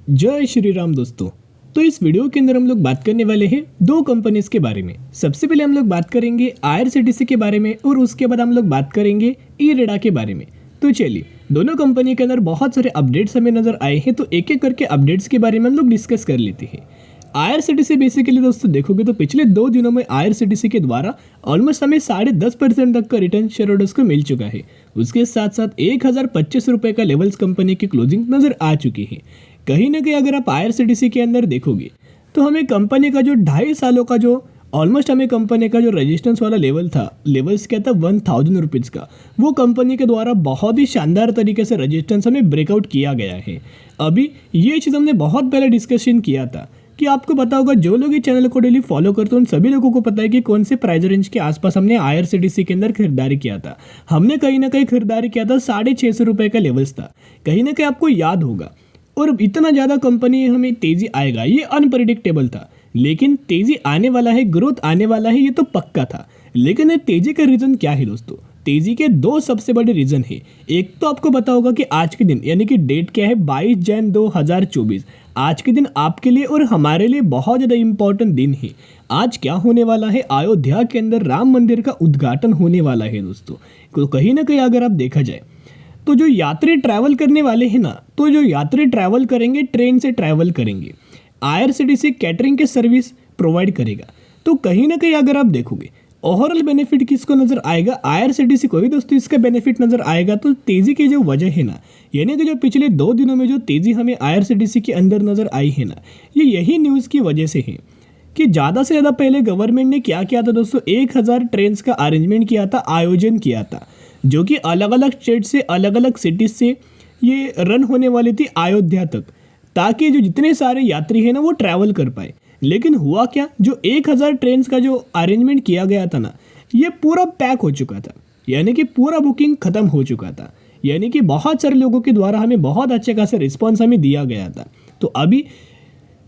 जय श्री राम दोस्तों। तो इस वीडियो के अंदर हम लोग बात करने वाले हैं दो कंपनीज के बारे में। सबसे पहले हम लोग बात करेंगे आईआरसीटीसी के बारे में और उसके बाद हम लोग बात करेंगे ई-रेडा के बारे में। तो चलिए, दोनों कंपनी के अंदर बहुत सारे अपडेट्स हमें नजर आए हैं, तो एक एक करके अपडेट्स के बारे में हम लोग डिस्कस कर लेते हैं। आईआरसीटीसी बेसिकली दोस्तों देखोगे तो पिछले 2 दिनों में आईआरसीटीसी के द्वारा ऑलमोस्ट हमें 10.5% तक का रिटर्न शेयर होल्डर्स को मिल चुका है। उसके साथ साथ 1025 रुपये का लेवल्स कंपनी की क्लोजिंग नजर आ चुकी है। कहीं ना कहीं अगर आप आईआरसीटीसी के अंदर देखोगे तो हमें कंपनी का जो 2.5 सालों का जो ऑलमोस्ट हमें कंपनी का जो रेजिस्टेंस वाला लेवल्स क्या था 1000 रुपीज़ का, वो कंपनी के द्वारा बहुत ही शानदार तरीके से रेजिस्टेंस हमें ब्रेकआउट किया गया है। अभी ये चीज़ हमने बहुत पहले डिस्कशन किया था कि आपको पता होगा, जो लोग इस चैनल को डेली फॉलो करते हैं उन सभी लोगों को पता है कि कौन से प्राइस रेंज के आसपास हमने आईआरसीटीसी के अंदर खरीदारी किया था। हमने कहीं ना कहीं खरीदारी किया था 650 रुपये का लेवल्स था, कहीं ना कहीं आपको याद होगा। और इतना ज़्यादा कंपनी हमें तेज़ी आएगा ये अनप्रेडिक्टेबल था, लेकिन तेज़ी आने वाला है, ग्रोथ आने वाला है, ये तो पक्का था। लेकिन ये तेज़ी का रीज़न क्या है दोस्तों? तेज़ी के 2 सबसे बड़े रीज़न है। एक तो आपको पता होगा कि आज के दिन यानी कि डेट क्या है 22 जैन 2024। आज के दिन आपके लिए और हमारे लिए बहुत ज़्यादा इंपॉर्टेंट दिन है। आज क्या होने वाला है, अयोध्या के अंदर राम मंदिर का उद्घाटन होने वाला है दोस्तों। तो कहीं ना कहीं अगर आप देखा जाए तो जो यात्री ट्रैवल करने वाले हैं ना, तो जो यात्री ट्रैवल करेंगे ट्रेन से ट्रैवल करेंगे, आईआरसीटीसी कैटरिंग के सर्विस प्रोवाइड करेगा। तो कहीं ना कहीं अगर आप देखोगे ओवरऑल बेनिफिट किसको नजर आएगा, आईआरसीटीसी को ही दोस्तों इसका बेनिफिट नजर आएगा। तो तेजी की जो वजह है ना, यानी कि जो पिछले 2 दिनों में जो तेजी हमें आईआरसीटीसी के अंदर नजर आई है ना, ये यही न्यूज़ की वजह से है कि ज़्यादा से ज़्यादा पहले गवर्नमेंट ने क्या किया था दोस्तों, 1000 ट्रेन का अरेंजमेंट किया था, आयोजन किया था, जो कि अलग अलग स्टेट से अलग अलग सिटीज़ से ये रन होने वाली थी अयोध्या तक, ताकि जो जितने सारे यात्री हैं ना वो ट्रैवल कर पाए। लेकिन हुआ क्या, जो 1000 ट्रेन का जो अरेंजमेंट किया गया था ना, ये पूरा पैक हो चुका था, यानी कि पूरा बुकिंग ख़त्म हो चुका था। यानी कि बहुत सारे लोगों के द्वारा हमें बहुत अच्छे खासा रिस्पॉन्स हमें दिया गया था। तो अभी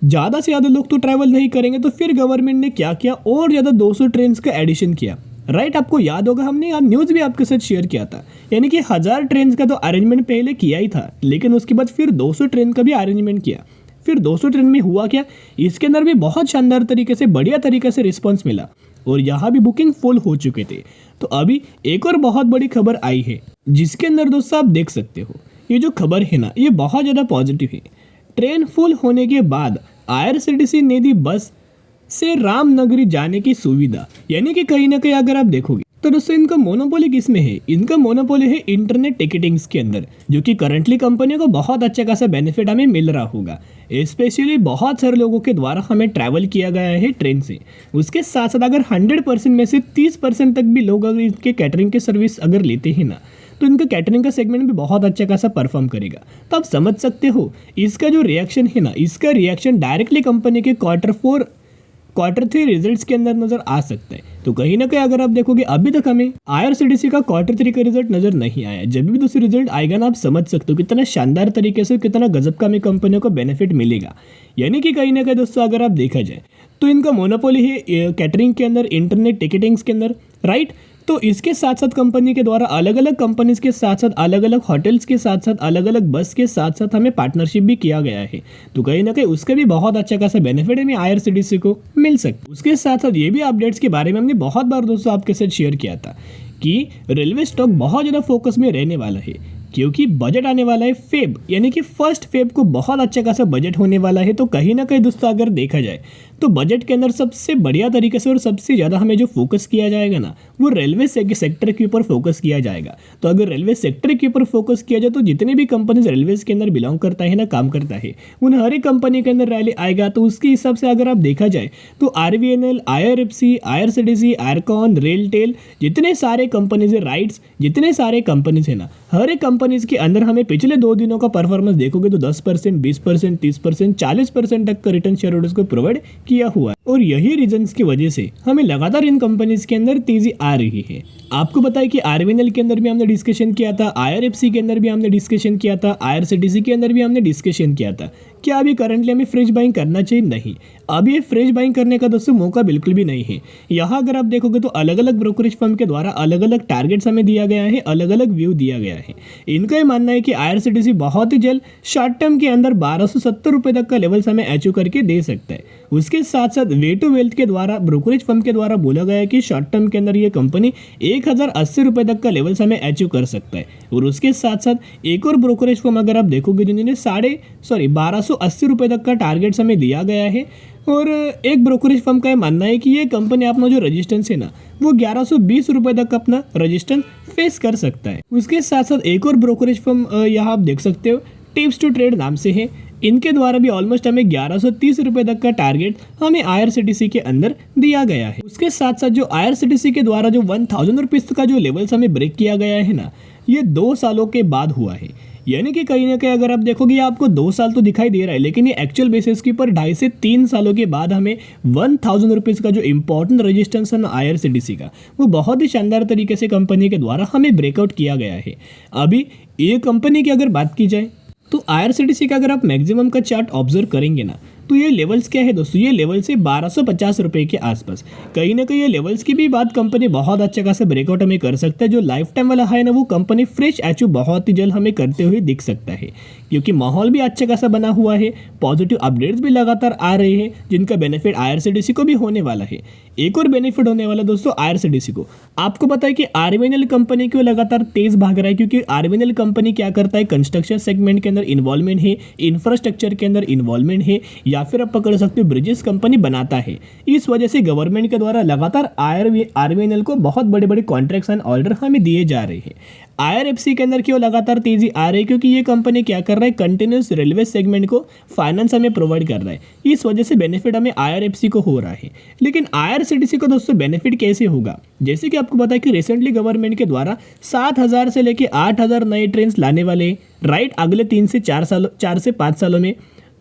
ज़्यादा से ज़्यादा लोग तो ट्रैवल नहीं करेंगे, तो फिर गवर्नमेंट ने क्या किया, और ज़्यादा 200 ट्रेन का एडिशन किया। राइट, आपको याद होगा हमने यार न्यूज़ भी आपके साथ शेयर किया था। यानी कि 1000 ट्रेन का तो अरेंजमेंट पहले किया ही था, लेकिन उसके बाद फिर 200 ट्रेन का भी अरेंजमेंट किया। फिर 200 ट्रेन में हुआ क्या, इसके अंदर भी बहुत शानदार तरीके से बढ़िया तरीके से रिस्पॉन्स मिला और यहाँ भी बुकिंग फुल हो चुके थे। तो अभी एक और बहुत बड़ी खबर आई है, जिसके अंदर दोस्तों आप देख सकते हो, ये जो खबर है ना ये बहुत ज़्यादा पॉजिटिव है। ट्रेन फुल होने के बाद आईआरसीटीसी ने दी बस से रामनगरी जाने की सुविधा। यानी कि कहीं ना कहीं अगर आप देखोगे तो दोस्तों इनका मोनोपोली किस में है, इनका मोनोपोली है इंटरनेट टिकटिंग्स के अंदर, जो कि करंटली कंपनी को बहुत अच्छा खासा बेनिफिट हमें मिल रहा होगा। स्पेशली बहुत सारे लोगों के द्वारा हमें ट्रैवल किया गया है ट्रेन से। उसके साथ साथ अगर 100% में से 30% तक भी लोग अगर इनके कैटरिंग के सर्विस अगर लेते हैं ना, तो इनका कैटरिंग का सेगमेंट भी बहुत अच्छा खासा परफॉर्म करेगा। तो आप समझ सकते हो इसका जो रिएक्शन है ना, इसका रिएक्शन डायरेक्टली कंपनी के क्वार्टर 3 रिजल्ट्स के अंदर नजर आ सकता है। तो कहीं ना कहीं अगर आप देखोगे अभी तक हमें आईआरसीटीसी का क्वार्टर 3 का रिजल्ट नजर नहीं आया। जब भी दूसरी रिजल्ट आएगा ना, आप समझ सकते हो कितना शानदार तरीके से, कितना गजब का हमें कंपनियों को बेनिफिट मिलेगा। यानी कि कहीं ना कहीं दोस्तों अगर आप देखा जाए तो इनका मोनोपोली है कैटरिंग के अंदर, इंटरनेट टिकटिंग्स के अंदर, राइट। तो इसके साथ साथ कंपनी के द्वारा अलग अलग कंपनीज के साथ साथ अलग अलग होटल्स के साथ साथ अलग अलग बस के साथ साथ हमें पार्टनरशिप भी किया गया है। तो कहीं ना कहीं उसका भी बहुत अच्छा खासा बेनिफिट हमें आईआरसीटीसी को मिल सकता है। उसके साथ साथ ये भी अपडेट्स के बारे में हमने बहुत बार दोस्तों आपके साथ शेयर किया था कि रेलवे स्टॉक बहुत ज़्यादा फोकस में रहने वाला है, क्योंकि बजट आने वाला है फेब, यानी कि 1 फेब को बहुत अच्छा खासा बजट होने वाला है। तो कहीं ना कहीं दोस्तों अगर देखा जाए तो बजट के अंदर सबसे बढ़िया तरीके से और सबसे ज़्यादा हमें जो फोकस किया जाएगा ना, वो रेलवे सेक्टर के ऊपर फोकस किया जाएगा। तो अगर रेलवे सेक्टर के ऊपर फोकस किया जाए तो जितने भी कंपनीज रेलवेज के अंदर बिलोंग करता है ना, काम करता है, उन हर एक कंपनी के अंदर रैली आएगा। तो उसके हिसाब से अगर आप देखा जाए तो आरवीएनएल, आईआरएफसी, आईआरसीटीसी, आयरकॉन, रेलटेल, जितने सारे कंपनीज है, राइट्स, जितने सारे कंपनीज है ना, हर एक कंपनीज के अंदर हमें पिछले 2 दिनों का परफॉर्मेंस देखोगे तो 10%, 20%, 30%, 40% तक का रिटर्न शेयर होल्डर्स को प्रोवाइड किया हुआ है। और यही रीजंस की वजह से हमें लगातार इन कंपनीज के अंदर तेजी आ रही है। आपको पता है कि आरवीएनएल के अंदर भी हमने डिस्कशन किया था, आईआरएफसी के अंदर भी हमने डिस्कशन किया था, आईआरसीटीसी के अंदर भी हमने डिस्कशन किया था। क्या अभी करंटली हमें फ्रेश बाइंग करना चाहिए? नहीं, अभी ये फ्रेश बाइंग करने का दोस्तों मौका बिल्कुल भी नहीं है। यहाँ अगर आप देखोगे तो अलग अलग ब्रोकरेज फर्म के द्वारा अलग अलग टारगेट्स हमें दिया गया है, अलग अलग व्यू दिया गया है। इनका ये मानना है कि आईआरसीटीसी बहुत ही जल्द शॉर्ट टर्म के अंदर 1270 रुपये तक का लेवल्स हमें अचीव करके दे सकता है। उसके साथ साथ वे टू वेल्थ के द्वारा ब्रोकरेज फर्म के द्वारा बोला गया है कि शॉर्ट टर्म के अंदर ये कंपनी 1080 रुपये तक का लेवल्स हमें अचीव कर सकता है। और उसके साथ साथ एक और ब्रोकरेज फर्म अगर आप देखोगे जिन्होंने 1280 रुपये तक का टारगेट्स हमें दिया गया है। और एक ब्रोकरेज फर्म का ये मानना है कि ये कंपनी अपना जो रजिस्टेंस है ना वो 1120 रुपये तक अपना रजिस्टेंस फेस कर सकता है। उसके साथ साथ एक और ब्रोकरेज फर्म यहाँ आप देख सकते हो टिप्स टू ट्रेड नाम से है। इनके द्वारा भी ऑलमोस्ट हमें 1130 रुपये तक का टारगेट हमें आईआरसीटीसी के अंदर दिया गया है। उसके साथ साथ जो आईआरसीटीसी के द्वारा जो 1000 रुपीज़ का जो लेवल्स हमें ब्रेक किया गया है ना, ये 2 सालों के बाद हुआ है। यानी कि कहीं ना कहीं अगर आप देखोगे आपको 2 साल तो दिखाई दे रहा है, लेकिन ये एक्चुअल बेसिस के ऊपर 2.5 से 3 सालों के बाद हमें 1000 रुपीज़ का जो इंपॉर्टेंट रजिस्टेंस है ना आईआरसीटीसी का, वो बहुत ही शानदार तरीके से कंपनी के द्वारा हमें ब्रेकआउट किया गया है। अभी ये कंपनी की अगर बात की जाए तो आईआरसीटीसी का अगर आप मैक्सिमम का चार्ट ऑब्जर्व करेंगे ना, तो ये लेवल्स क्या है दोस्तों, ये लेवल्स है 1250 रुपये के आसपास। कहीं ना कहीं ये लेवल्स की भी बात कंपनी बहुत अच्छा खासा ब्रेकआउट हमें कर सकता है। जो लाइफ टाइम वाला है ना वो कंपनी फ्रेश अचीव बहुत ही जल्द हमें करते हुए दिख सकता है, क्योंकि माहौल भी अच्छा खासा बना हुआ है, पॉजिटिव अपडेट्स भी लगातार आ रहे हैं जिनका बेनिफिट आईआरसीटीसी को भी होने वाला है। एक और बेनिफिट होने वाला दोस्तों आईआरसीटीसी को, आपको पता है कि आरवीएनएल कंपनी क्यों लगातार तेज भाग रहा है, क्योंकि आरवीएनएल कंपनी क्या करता है, कंस्ट्रक्शन सेगमेंट के अंदर इन्वॉल्वमेंट है, इंफ्रास्ट्रक्चर के अंदर इन्वॉल्वमेंट है, या फिर आप पकड़ सकते हो ब्रिजेस कंपनी बनाता है। इस वजह से गवर्नमेंट के द्वारा लगातार आरवीएनएल को बहुत बड़े बड़े कॉन्ट्रैक्ट्स एंड ऑर्डर हमें दिए जा रहे हैं। आईआरएफसी के अंदर क्यों लगातार तेजी आ रही है, क्योंकि ये कंपनी क्या कर रहा है, कंटिन्यूस रेलवे सेगमेंट को फाइनेंस हमें प्रोवाइड कर रहा है। इस वजह से बेनिफिट हमें आईआरएफसी को हो रहा है। लेकिन आईआरसीटीसी को दोस्तों बेनिफिट कैसे होगा, जैसे कि आपको पता है कि रिसेंटली गवर्नमेंट के द्वारा 7000 से लेकर 8000 नए ट्रेन लाने वाले, राइट, अगले 3 से 4 से 5 सालों में।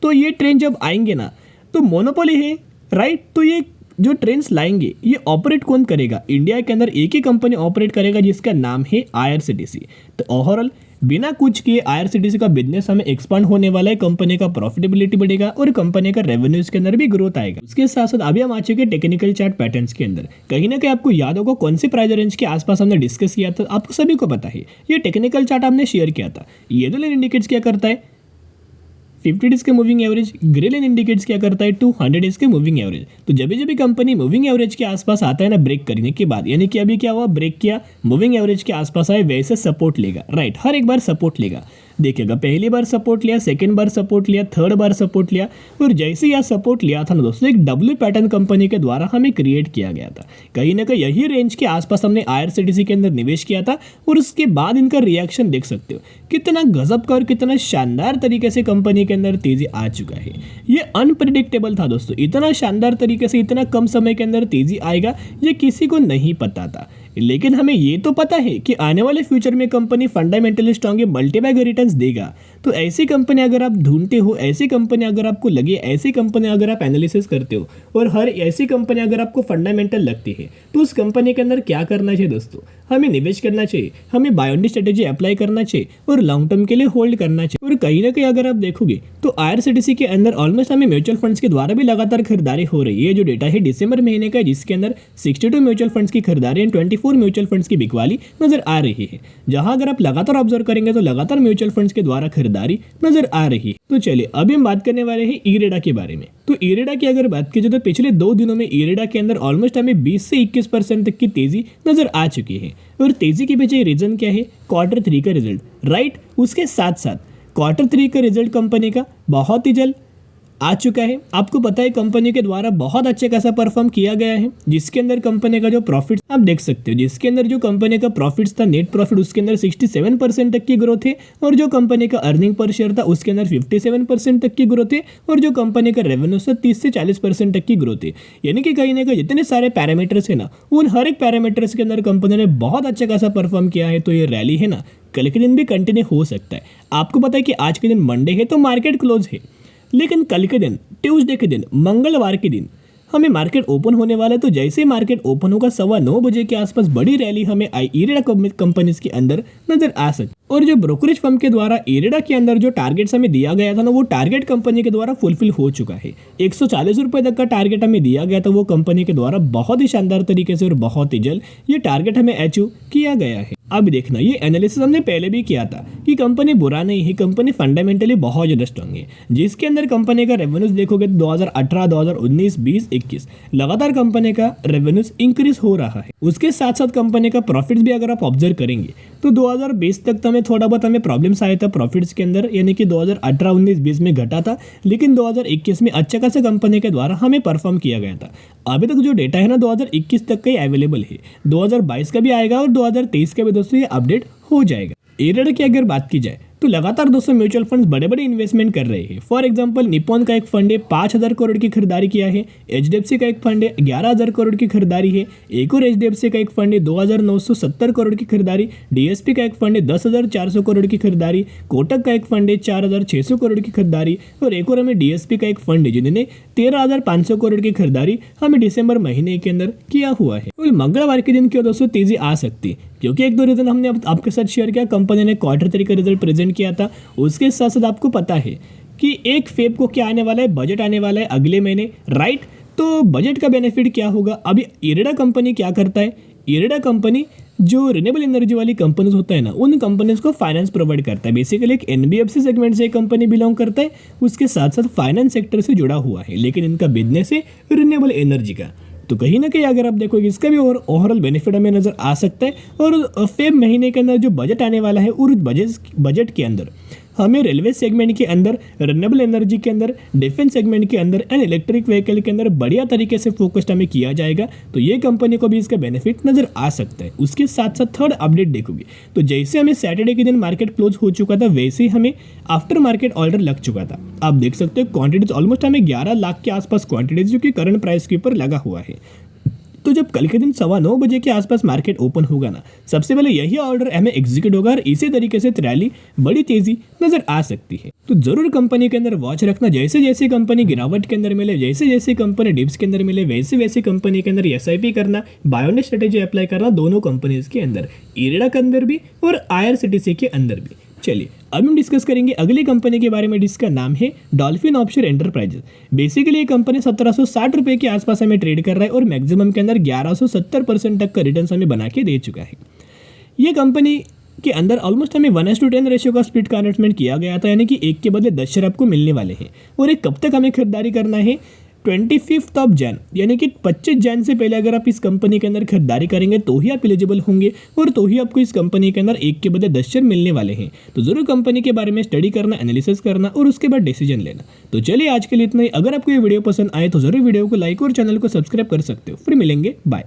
तो ये ट्रेन जब आएंगे ना तो मोनोपोली है, राइट। तो ये जो ट्रेन्स लाएंगे ये ऑपरेट कौन करेगा, इंडिया के अंदर एक ही कंपनी ऑपरेट करेगा जिसका नाम है आईआरसीटीसी। तो ओवरऑल बिना कुछ किए आईआरसीटीसी का बिजनेस हमें एक्सपांड होने वाला है, कंपनी का प्रॉफिटेबिलिटी बढ़ेगा और कंपनी का रेवेन्यूज के अंदर भी ग्रोथ आएगा। उसके साथ साथ अभी हम आ चुके टेक्निकल चार्ट पैटर्न्स के अंदर। कहीं ना कहीं आपको याद होगा कौन से प्राइस रेंज के आसपास हमने डिस्कस किया था, आपको सभी को पता है। ये टेक्निकल चार्ट हमने शेयर किया था। येलो लाइन इंडिकेट्स क्या करता है, 50 डेज के moving average, grey line indicates क्या करता है, 200 डेज के मूविंग एवरेज। तो जब भी कंपनी मूविंग एवरेज के आसपास आता है ना ब्रेक करने के बाद, यानी कि अभी क्या हुआ, ब्रेक किया, मूविंग एवरेज के आसपास आए, वैसे सपोर्ट लेगा, राइट, हर एक बार सपोर्ट लेगा। देखिएगा पहली बार सपोर्ट लिया, सेकंड बार सपोर्ट लिया, थर्ड बार सपोर्ट लिया, और जैसे यह सपोर्ट लिया था ना दोस्तों, एक डब्ल्यू पैटर्न कंपनी के द्वारा हमें क्रिएट किया गया था। कहीं ना कहीं यही रेंज के आसपास हमने आईआरसीटीसी के अंदर निवेश किया था, और उसके बाद इनका रिएक्शन देख सकते हो कितना गजब का और कितना शानदार तरीके से कंपनी के अंदर तेजी आ चुका है। ये अनप्रिडिक्टेबल था दोस्तों, इतना शानदार तरीके से इतना कम समय के अंदर तेजी आएगा ये किसी को नहीं पता था। लेकिन हमें ये तो पता है कि आने वाले फ्यूचर में कंपनी फंडामेंटली स्ट्रॉन्ग है, मल्टीबैग रिटर्न्स देगा। तो ऐसी कंपनी अगर आप ढूंढते हो, ऐसी कंपनी अगर आपको लगे, ऐसी कंपनी अगर आप एनालिसिस करते हो, और हर ऐसी कंपनी अगर आपको फंडामेंटल लगती है, तो उस कंपनी के अंदर क्या करना चाहिए दोस्तों, हमें निवेश करना चाहिए, हमें buy on the strategy apply करना चाहिए और लॉन्ग टर्म के लिए होल्ड करना चाहिए। और कहीं ना कहीं अगर आप देखोगे तो आईआरसीटीसी के अंदर ऑलमोस्ट हमें म्यूचुअल फंड्स के द्वारा भी लगातार खरीदारी हो रही है। जो डेटा है दिसंबर महीने का, जिसके अंदर 62 म्यूचुअल फंड्स की खरीदारी एंड 24 म्यूचुअल फंड्स की बिकवाली नजर आ रही है। जहां अगर आप लगातार ऑब्जर्व करेंगे तो लगातार म्यूचुअल फंड्स के द्वारा खरीदारी नजर आ रही है। तो चलिए अभी हम बात करने वाले हैं इरेडा के बारे में। तो इरेडा की अगर बात की जाए तो पिछले 2 दिनों में इरेडा के अंदर ऑलमोस्ट हमें 20 से 21% तक की तेजी नजर आ चुकी है। और तेजी के पीछे रीजन क्या है, Q3 का रिजल्ट, राइट। उसके साथ साथ Q3 का रिजल्ट कंपनी का बहुत ही जल्द आ चुका है। आपको पता है कंपनी के द्वारा बहुत अच्छे खासा परफॉर्म किया गया है, जिसके अंदर कंपनी का जो प्रॉफिट आप देख सकते हो, जिसके अंदर जो कंपनी का प्रॉफिट्स था, नेट प्रॉफिट, उसके अंदर 67% तक की ग्रोथ है। और जो कंपनी का अर्निंग पर शेयर था उसके अंदर 57% तक की ग्रोथ है। और जो कंपनी का रेवेन्यू था 30 से 40% तक की ग्रोथ है। यानी कि कहीं ना कहीं जितने सारे पैरामीटर्स है ना, उन हर एक पैरामीटर्स के अंदर कंपनी ने बहुत अच्छा खासा परफॉर्म किया है। तो ये रैली है ना कल के दिन भी कंटिन्यू हो सकता है। आपको पता है कि आज के दिन मंडे है तो मार्केट क्लोज है, लेकिन कल के दिन, ट्यूसडे के दिन, मंगलवार के दिन हमें मार्केट ओपन होने वाला है। तो जैसे ही मार्केट ओपन होगा 9:15 बजे के आसपास बड़ी रैली हमें इरेडा कंपनीज के अंदर नजर आ सकती। और जो ब्रोकरेज फर्म के द्वारा इरेडा के अंदर जो टारगेट्स हमें दिया गया था ना, वो टारगेट कंपनी के द्वारा फुलफिल हो चुका है। 140 रुपए तक का टारगेट हमें दिया गया था, वो कंपनी के द्वारा बहुत ही शानदार तरीके से और बहुत ही जल्द ये टारगेट हमें अचीव किया गया है। अब देखना, ये एनालिसिस हमने पहले भी किया था कि कंपनी बुरा नहीं है, कंपनी फंडामेंटली बहुत ज़्यादा स्ट्रांग है। जिसके अंदर कंपनी का रेवेन्यूज देखोगे तो 2018, 2019, 20, 21 लगातार कंपनी का रेवेन्यूज इंक्रीज हो रहा है। उसके साथ साथ कंपनी का प्रॉफिट्स भी अगर आप ऑब्जर्व करेंगे तो 2020 तक हमें थोड़ा बहुत हमें प्रॉब्लम्स आया था प्रॉफिट्स के अंदर, यानी कि 2018, 19, 20 में घटा था, लेकिन 2021 में अच्छा खासा कंपनी के द्वारा हमें परफॉर्म किया गया था। अभी तक जो डेटा है ना 2021 तक का ही अवेलेबल है, 2022 का भी आएगा और 2023 का भी दोस्तों ये अपडेट हो जाएगा। इरेडा की अगर बात की जाए तो लगातार दोस्तों म्यूचुअल फंड्स बड़े बड़े इन्वेस्टमेंट कर रहे हैं। फॉर एग्जांपल निप्पॉन का एक फंड है 5,000 करोड़ की खरीदारी किया है, एचडीएफसी का एक फंड है 11,000 करोड़ की खरीदारी है, एक और एचडीएफसी का एक फंड है 2,970 करोड़ की खरीदारी, डीएसपी का एक फंड है 10,400 करोड़ की खरीदारी, कोटक का एक फंड है 4,600 करोड़ की खरीदारी और एक और हमें डीएसपी का एक फंड है जिन्होंने 13,500 करोड़ की खरीदारी हमें दिसंबर महीने के अंदर किया हुआ है। और मंगलवार के दिन क्यों दोस्तों तेजी आ सकती है, क्योंकि एक दो रीजन हमने आपके साथ शेयर किया। कंपनी ने क्वार्टर 3 का रिजल्ट प्रेजेंट किया था, उसके साथ साथ आपको पता है कि 1 फेब को क्या आने वाला है, बजट आने वाला है अगले महीने, राइट। तो बजट का बेनिफिट क्या होगा। अभी इरेडा कंपनी क्या करता है, इरेडा कंपनी जो रिन्यूएबल एनर्जी वाली कंपनीज होता है ना, उन कंपनीज को फाइनेंस प्रोवाइड करता है। बेसिकली एक एनबीएफसी सेगमेंट से एक कंपनी बिलोंग करता है, उसके साथ साथ फाइनेंस सेक्टर से जुड़ा हुआ है, लेकिन इनका बिजनेस है रिन्यूएबल एनर्जी का। तो कहीं ना कहीं अगर आप देखोगे इसका भी ओवरऑल बेनिफिट हमें नजर आ सकता है। और फेब महीने के अंदर जो बजट आने वाला है, और बजट के अंदर हमें रेलवे सेगमेंट के अंदर, रिन्यूएबल एनर्जी के अंदर, डिफेंस सेगमेंट के अंदर एंड इलेक्ट्रिक व्हीकल के अंदर बढ़िया तरीके से फोकस्ड हमें किया जाएगा। तो ये कंपनी को भी इसका बेनिफिट नजर आ सकता है। उसके साथ साथ थर्ड अपडेट देखोगे तो जैसे हमें सैटरडे के दिन मार्केट क्लोज हो चुका था, वैसे ही हमें आफ्टर मार्केट ऑर्डर लग चुका था। आप देख सकते हो क्वांटिटीज ऑलमोस्ट हमें 11 लाख के आसपास क्वांटिटीज जो कि करंट प्राइस के ऊपर लगा हुआ है। तो जब कल के दिन 9:15 बजे के आसपास मार्केट ओपन होगा ना, सबसे पहले यही ऑर्डर हमें एग्जीक्यूट होगा और इसी तरीके से रैली बड़ी तेजी नजर आ सकती है। तो जरूर कंपनी के अंदर वॉच रखना, जैसे जैसे कंपनी गिरावट के अंदर मिले, जैसे जैसे कंपनी डिप्स के अंदर मिले, वैसे वैसे कंपनी के अंदर एसआईपी करना, बायोनेट स्ट्रेटेजी अप्लाई करना, दोनों कंपनीज के अंदर, इरेडा के अंदर भी और आईआरसीटीसी के अंदर भी। चलिए अब हम डिस्कस करेंगे अगली कंपनी के बारे में, जिसका नाम है डॉल्फिन ऑफशोर एंटरप्राइजेस। बेसिकली ये कंपनी 1760 रुपए के आसपास हमें ट्रेड कर रहा है और मैक्सिमम के अंदर 1170% तक का रिटर्न हमें बना के दे चुका है। ये कंपनी के अंदर ऑलमोस्ट हमें 1:10 रेशियो का स्प्लिट कन्वर्टमेंट किया गया था, यानी कि 1 के बदले 10 शेयर आपको मिलने वाले हैं। और एक कब तक हमें खरीदारी करना है, 25 जैन, यानी कि 25 जैन से पहले अगर आप इस कंपनी के अंदर खरीदारी करेंगे तो ही आप एलिजिबल होंगे और तो ही आपको इस कंपनी के अंदर 1 के बदले 10 शेयर मिलने वाले हैं। तो जरूर कंपनी के बारे में स्टडी करना, एनालिसिस करना और उसके बाद डिसीजन लेना। तो चलिए आज के लिए इतना ही। अगर आपको ये वीडियो पसंद आए तो जरूर वीडियो को लाइक और चैनल को सब्सक्राइब कर सकते हो। फिर मिलेंगे, बाय।